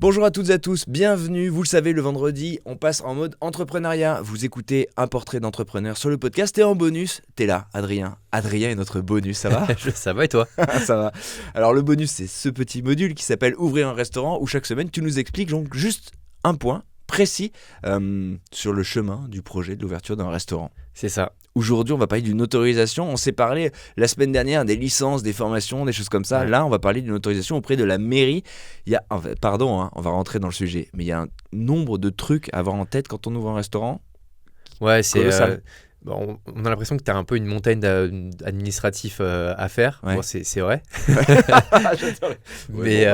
Bonjour à toutes et à tous, bienvenue. Vous le savez, le vendredi, on passe en mode entrepreneuriat. Vous écoutez un portrait d'entrepreneur sur le podcast et en bonus, t'es là, Adrien. Adrien est notre bonus, ça va? Ça va et toi? Ça va. Alors le bonus, c'est ce petit module qui s'appelle Ouvrir un restaurant où chaque semaine, tu nous expliques donc juste un point précis sur le chemin du projet de l'ouverture d'un restaurant. C'est ça. Aujourd'hui, on va parler d'une autorisation. On s'est parlé la semaine dernière des licences, des formations, des choses comme ça. Ouais. Là, on va parler d'une autorisation auprès de la mairie. Il y a, pardon, on va rentrer dans le sujet, mais il y a un nombre de trucs à avoir en tête quand on ouvre un restaurant. Ouais, c'est. Colossal. On a l'impression que tu as un peu une montagne administratif à faire. Ouais. Bon, c'est vrai. J'adore. Mais,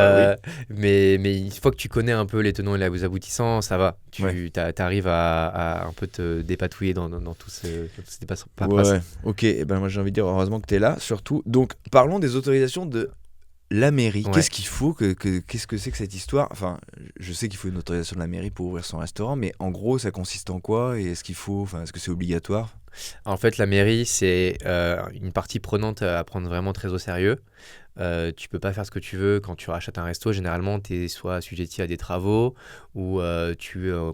Oui. mais une fois que tu connais un peu les tenants et les aboutissants, ça va. Tu arrives à un peu te dépatouiller dans tout ce paperasse. Ouais, ok. Et ben moi j'ai envie de dire heureusement que tu es là, surtout. Donc parlons des autorisations de la mairie. Ouais. Qu'est-ce qu'il faut qu'est-ce que c'est que cette histoire? Enfin, je sais qu'il faut une autorisation de la mairie pour ouvrir son restaurant, mais en gros, ça consiste en quoi? Et est-ce que c'est obligatoire? En fait, la mairie, c'est une partie prenante à prendre vraiment très au sérieux. Tu peux pas faire ce que tu veux quand tu rachètes un resto. Généralement, tu es soit assujetti à des travaux ou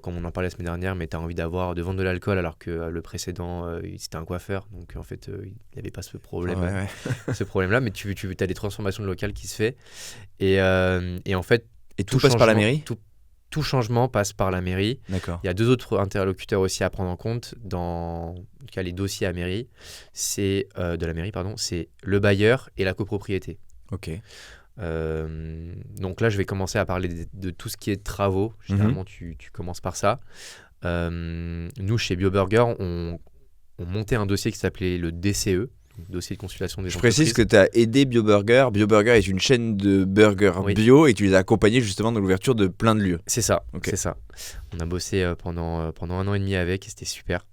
comme on en parlait la semaine dernière, mais tu as envie de vendre de l'alcool alors que le précédent, c'était un coiffeur. Donc en fait, il n'y avait pas ce problème, ce problème-là. Mais tu as des transformations de local qui se fait. Et en fait, Et tout passe par la mairie? Tout changement passe par la mairie. D'accord. Il y a deux autres interlocuteurs aussi à prendre en compte dans les dossiers à mairie. C'est de la mairie, pardon. C'est le bailleur et la copropriété. Ok. Donc là, je vais commencer à parler de tout ce qui est travaux. Généralement, tu commences par ça. Nous, chez BioBurger, on montait un dossier qui s'appelait le DCE, donc dossier de consultation des entreprises. Je précise que tu as aidé BioBurger. BioBurger est une chaîne de burgers bio et tu les as accompagnés justement dans l'ouverture de plein de lieux. C'est ça, Okay. c'est ça. On a bossé pendant 1 an et demi avec et c'était super.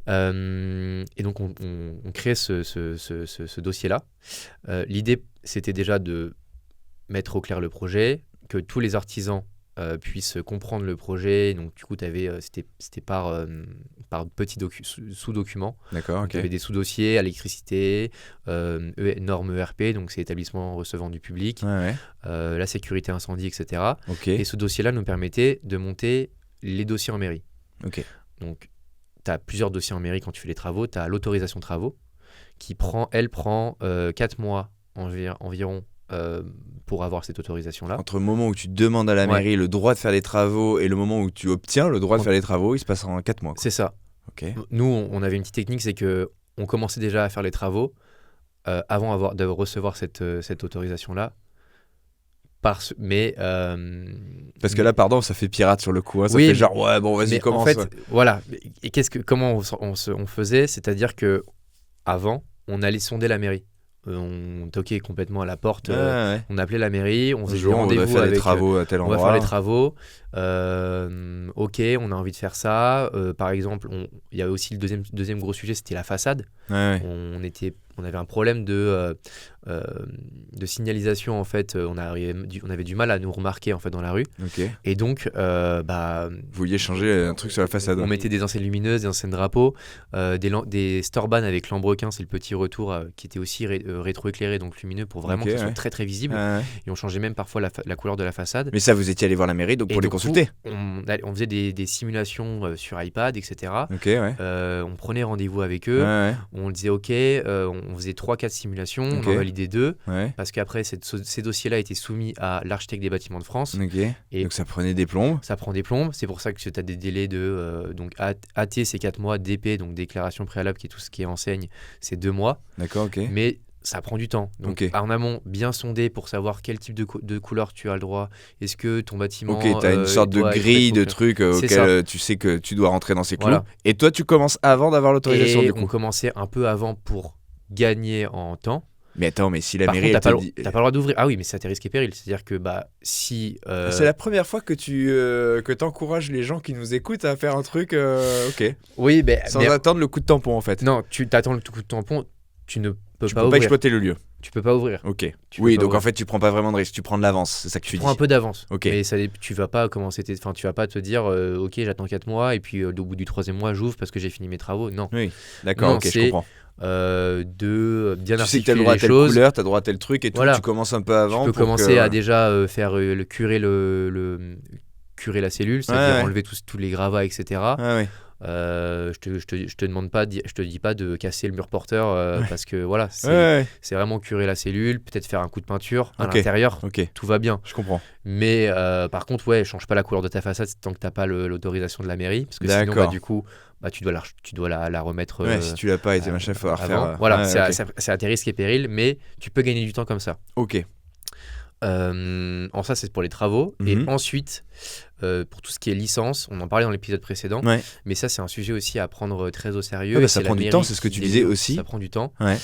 Et donc, on crée ce dossier-là. L'idée, c'était déjà de mettre au clair le projet, que tous les artisans puissent comprendre le projet. Donc, du coup, c'était par petits sous-documents. D'accord, ok. Il y avait des sous-dossiers, électricité, normes ERP, donc c'est établissement recevant du public, la sécurité incendie, etc. Ok. Et ce dossier-là nous permettait de monter les dossiers en mairie. Ok. Donc, tu as plusieurs dossiers en mairie quand tu fais les travaux. Tu as l'autorisation de travaux qui prend 4 mois environ pour avoir cette autorisation-là. Entre le moment où tu demandes à la mairie le droit de faire les travaux et le moment où tu obtiens le droit de faire les travaux, il se passe en 4 mois. Quoi. C'est ça. Ok. Nous, on avait une petite technique, c'est qu'on commençait déjà à faire les travaux avant de recevoir cette autorisation-là. Parce que là, pardon, ça fait pirate sur le coup. Hein, ça fait genre, ouais, bon, vas-y, commence. En fait, voilà. Et comment on faisait? C'est-à-dire que avant, on allait sonder la mairie. On toquait complètement à la porte. On appelait la mairie, on faisait des rendez-vous. On va faire les travaux à tel endroit. On va faire les travaux. Ok, on a envie de faire ça. Par exemple, il y avait aussi le deuxième gros sujet, c'était la façade. On avait un problème de signalisation en fait. On avait du mal à nous remarquer en fait dans la rue. Okay. Et donc, vous vouliez changer un truc sur la façade. On mettait des enseignes lumineuses, des enseignes drapeaux, des storban avec lambrequin, c'est le petit retour qui était aussi rétroéclairé, donc lumineux pour vraiment que ce soit très très visible. Et on changeait même parfois la couleur de la façade. Mais ça, vous étiez allé voir la mairie donc pour les consulter. On faisait des simulations sur iPad, etc. Okay, on prenait rendez-vous avec eux. On disait ok, on faisait 3-4 simulations, on en validait 2 parce qu'après ces dossiers-là étaient soumis à l'architecte des bâtiments de France. Et donc ça prenait des plombes. Ça prend des plombes, c'est pour ça que tu as des délais de donc AT c'est 4 mois, DP donc déclaration préalable qui est tout ce qui est enseigne, c'est 2 mois. D'accord, ok. Mais ça prend du temps. Donc en amont, bien sonder pour savoir quel type de couleur tu as le droit. Est-ce que ton bâtiment... Ok, tu as une sorte de grille de trucs auxquels tu sais que tu dois rentrer dans ces clous. Voilà. Et toi, tu commences avant d'avoir l'autorisation du coup. On commençait un peu avant pour gagner en temps. Mais attends, mais si la Par mairie... Par contre, t'as pas le droit d'ouvrir. Ah oui, mais ça t'est risque et péril. C'est-à-dire que si... C'est la première fois que t'encourages les gens qui nous écoutent à faire un truc... ok. Oui, sans attendre le coup de tampon en fait. Non, tu t'attends le coup de tampon, tu ne peux tu pas peux ouvrir. Pas exploiter le lieu. Tu peux pas ouvrir. Ok. Tu peux Oui, pas donc en ouvrir. fait, tu prends pas vraiment de risque, tu prends de l'avance, c'est ça que tu Tu dis. prends un peu d'avance. Ok. Mais tu vas pas commencer enfin, tu vas pas te dire, ok, j'attends 4 mois et puis au bout du 3e mois, j'ouvre parce que j'ai fini mes travaux. Non. Oui, d'accord, Non, ok, je c'est comprends. De bien Tu sais que t'as le articuler droit à les telle choses. couleur, t'as le droit à tel truc et tout, Voilà. tu commences un peu Tu avant peux pour commencer que... à déjà faire curer la cellule, c'est-à-dire Ouais. enlever tous les gravats, etc. Ah ouais. Je te demande pas, je te dis pas de casser le mur porteur Ouais. parce que voilà, Ouais. c'est vraiment curer la cellule, peut-être faire un coup de peinture à Ok. l'intérieur, Ok, tout va bien. je comprends. Mais par contre, ouais, change pas la couleur de ta façade tant que t'as pas l'autorisation de la mairie, parce que sinon, D'accord. du coup, tu dois la remettre Ouais, si tu l'as pas été machin, faut refaire. avant. Voilà, Ouais, c'est à tes risques et périls, mais tu peux gagner du temps comme ça. ok. Ça, c'est pour les travaux. Et Mhm. ensuite, pour tout ce qui est licence, on en parlait dans l'épisode précédent, Ouais. mais ça, c'est un sujet aussi à prendre très au sérieux. Ah bah, et ça c'est prend la du mairie temps, c'est ce que qui tu disais délivre. aussi. Ça prend du temps. Ouais.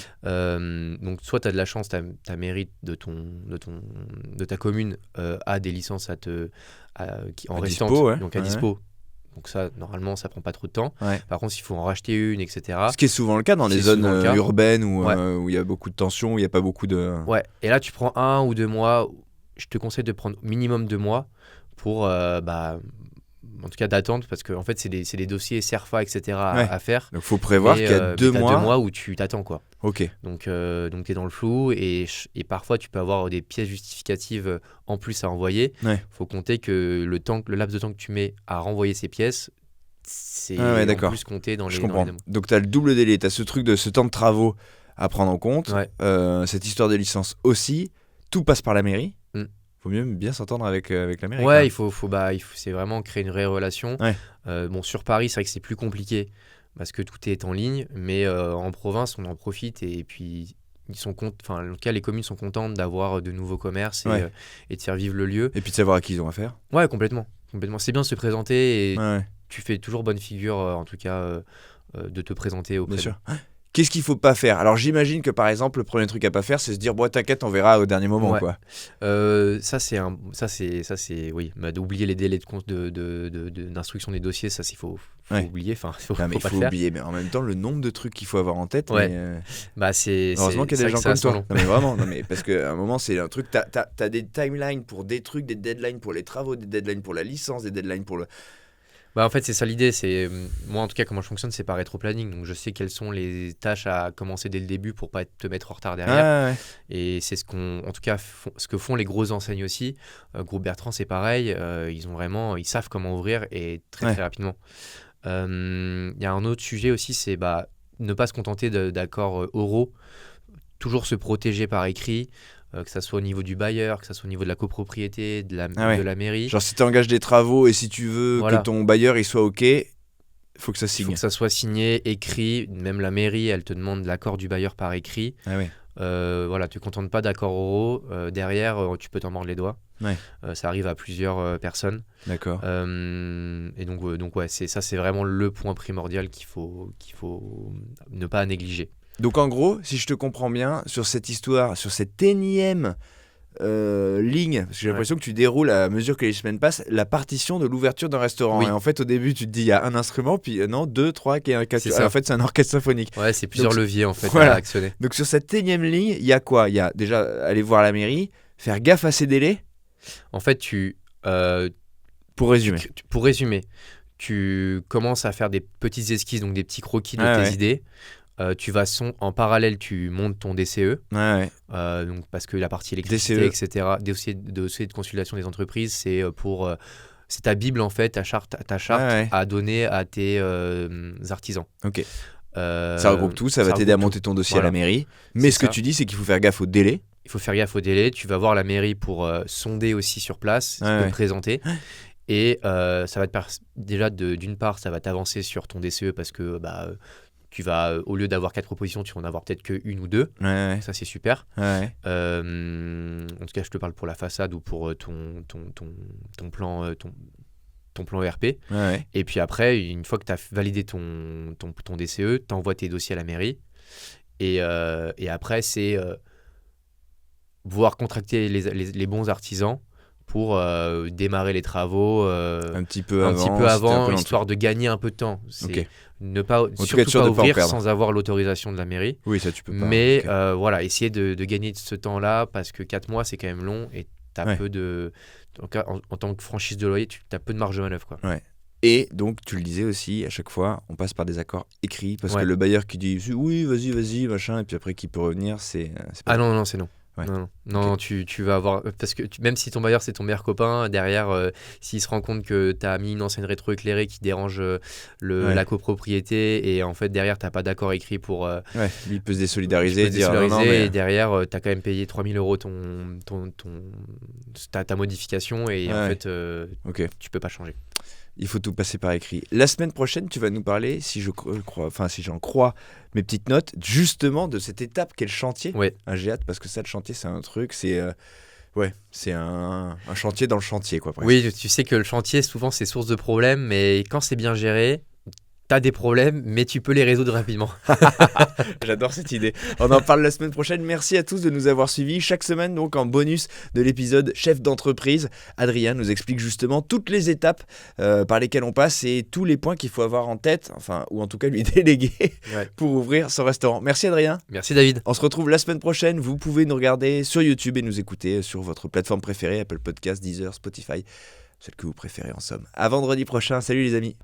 Donc, soit tu as de la chance, ta mairie de ta commune a des licences en À restante, dispo, ouais. donc à Ouais. dispo. Donc ça, normalement, ça prend pas trop de temps. Ouais. Par contre, il faut en racheter une, etc. Ce qui est souvent le cas dans les C'est zones souvent le cas. urbaines Ouais. où il y a beaucoup de tension, où il n'y a pas beaucoup de... Ouais, et là, tu prends 1 ou 2 mois. Je te conseille de prendre minimum 2 mois pour, en tout cas, d'attendre, parce que en fait, c'est des dossiers CERFA, etc. Ouais. à faire. Donc faut prévoir qu'il y a mais 2 t'as mois. 2 mois où tu t'attends, quoi. Ok. Donc tu es dans le flou et parfois, tu peux avoir des pièces justificatives en plus à envoyer. Ouais. Faut compter que le laps de temps que tu mets à renvoyer ces pièces, c'est Ah ouais, en d'accord. plus compté dans Je les comprends. mois. Donc tu as le double délai, tu as ce truc de ce temps de travaux à prendre en compte, Ouais. cette histoire de licence aussi, tout passe par la mairie. Mm. Faut mieux bien s'entendre avec la mairie. Ouais, quoi. c'est vraiment créer une vraie relation. Ouais. Sur Paris, c'est vrai que c'est plus compliqué parce que tout est en ligne, mais en province, on en profite et puis en tout cas, les communes sont contentes d'avoir de nouveaux commerces Ouais. et de faire vivre le lieu. Et puis de savoir à qui ils ont affaire. Ouais, complètement. C'est bien de se présenter et Ouais, tu fais toujours bonne figure, en tout cas, de te présenter auprès bien d'eux. sûr. Qu'est-ce qu'il faut pas faire? Alors j'imagine que par exemple le premier truc à pas faire c'est se dire bon t'inquiète on verra au dernier moment Ouais. quoi. Oui, d'oublier les délais d'instruction des dossiers, ça faut Ouais. oublier, enfin faut Non, mais pas il le faut faire. oublier mais en même temps le nombre de trucs qu'il faut avoir en tête. Ouais. Mais, C'est heureusement qu'il y a c'est des vrai gens que comme ça toi. sent long. Non mais vraiment, non mais parce qu'à un moment c'est un truc, t'as des timelines pour des trucs, des deadlines pour les travaux, des deadlines pour la licence, des deadlines pour le... En fait, c'est ça l'idée. C'est moi, en tout cas, comment je fonctionne, c'est par rétro-planning. Donc, je sais quelles sont les tâches à commencer dès le début pour pas te mettre en retard derrière. Ah, ouais. Et c'est en tout cas, ce que font les grosses enseignes aussi. Groupe Bertrand, c'est pareil. Ils savent comment ouvrir et très Ouais. très rapidement. Il y a un autre sujet aussi, c'est ne pas se contenter d'accords oraux. Toujours se protéger par écrit. Que ça soit au niveau du bailleur, que ça soit au niveau de la copropriété, de la mairie. Genre si tu engages des travaux et si tu veux Voilà. que ton bailleur il soit ok, faut que ça Il signe. faut que ça soit signé, écrit. Même la mairie, elle te demande l'accord du bailleur par écrit. Ah ouais. Tu ne contentes pas d'accords oraux. Derrière, tu peux t'en mordre les doigts. Ouais. Ça arrive à plusieurs personnes. D'accord. Et donc ouais, c'est vraiment le point primordial qu'il faut ne pas négliger. Donc en gros, si je te comprends bien, sur cette histoire, sur cette énième ligne, parce que j'ai l'impression que tu déroules à mesure que les semaines passent, la partition de l'ouverture d'un restaurant. Oui. Et en fait, au début, tu te dis il y a un instrument, puis non, 2, 3, qui est un 4. C'est ça. En fait, c'est un orchestre symphonique. Ouais, c'est plusieurs Donc, leviers en fait voilà. à actionner. Donc sur cette énième ligne, il y a quoi? Il y a déjà aller voir la mairie, faire gaffe à ses délais, En fait, pour résumer. pour résumer, tu commences à faire des petites esquisses, donc des petits croquis de Ah tes ouais. idées. En parallèle, tu montes ton DCE. Ouais. Donc parce que la partie électricité, DCE. etc., dossier de consultation des entreprises, c'est c'est ta bible en fait, ta charte Ouais. à donner à tes artisans. Ok. Euh, Ça regroupe tout, ça va t'aider à regroupe monter tout. ton dossier Voilà. à la mairie. Mais C'est ce que ça. tu dis, c'est qu'il faut faire gaffe au délai. Il faut faire gaffe au délai. Tu vas voir la mairie pour sonder aussi sur place, Ouais, te ouais. présenter. Et ça va déjà d'une part, ça va t'avancer sur ton DCE parce que tu vas, au lieu d'avoir 4 propositions, tu vas en avoir peut-être qu'une ou 2. Ouais. Ça, c'est super. Ouais. En tout cas, je te parle pour la façade ou pour ton plan, ton plan ERP. Ouais. Et puis après, une fois que tu as validé ton DCE, tu envoies tes dossiers à la mairie. Et après, c'est pouvoir contracter les bons artisans pour démarrer les travaux Un petit peu un petit peu c'était un avant, peu histoire de gagner un peu de temps. C'est Ok. ne pas, cas, être surtout sûr pas de pas en ouvrir perdre. sans avoir l'autorisation de la mairie. Oui, ça tu peux pas. Mais Ok. voilà, essayer de gagner de ce temps-là parce que 4 mois, c'est quand même long et tu as Ouais. peu de. En tant que franchise de loyer, tu as peu de marge de manœuvre. Quoi. Ouais. Et donc, tu le disais aussi, à chaque fois, on passe par des accords écrits parce que Ouais. le bailleur qui dit oui, vas-y, machin, et puis après qui peut revenir, c'est pas Ah top. non, c'est non. Ouais. Non, Ok. tu vas avoir. Parce que même si ton bailleur c'est ton meilleur copain, derrière, s'il se rend compte que tu as mis une enseigne rétroéclairée qui dérange Ouais. la copropriété et en fait derrière t'as pas d'accord écrit pour. Ouais, lui, il peut se Tu désolidariser peux et te dire non, désolidariser mais. et derrière tu as quand même payé 3000 euros ta modification et en Ouais. fait Ok. tu peux pas changer. Il faut tout passer par écrit. La semaine prochaine, tu vas nous parler, si j'en crois mes petites notes, justement de cette étape qu'est le chantier. Ouais. J'ai hâte parce que ça, le chantier, c'est un truc, c'est un chantier dans le chantier, quoi. Presque. Oui, tu sais que le chantier souvent c'est source de problèmes, mais quand c'est bien géré, t'as des problèmes, mais tu peux les résoudre rapidement. J'adore cette idée. On en parle la semaine prochaine. Merci à tous de nous avoir suivis. Chaque semaine, donc, en bonus de l'épisode Chef d'entreprise, Adrien nous explique justement toutes les étapes par lesquelles on passe et tous les points qu'il faut avoir en tête, enfin, ou en tout cas lui déléguer Ouais. pour ouvrir son restaurant. Merci Adrien. Merci David. On se retrouve la semaine prochaine. Vous pouvez nous regarder sur YouTube et nous écouter sur votre plateforme préférée, Apple Podcasts, Deezer, Spotify, celle que vous préférez en somme. À vendredi prochain. Salut les amis.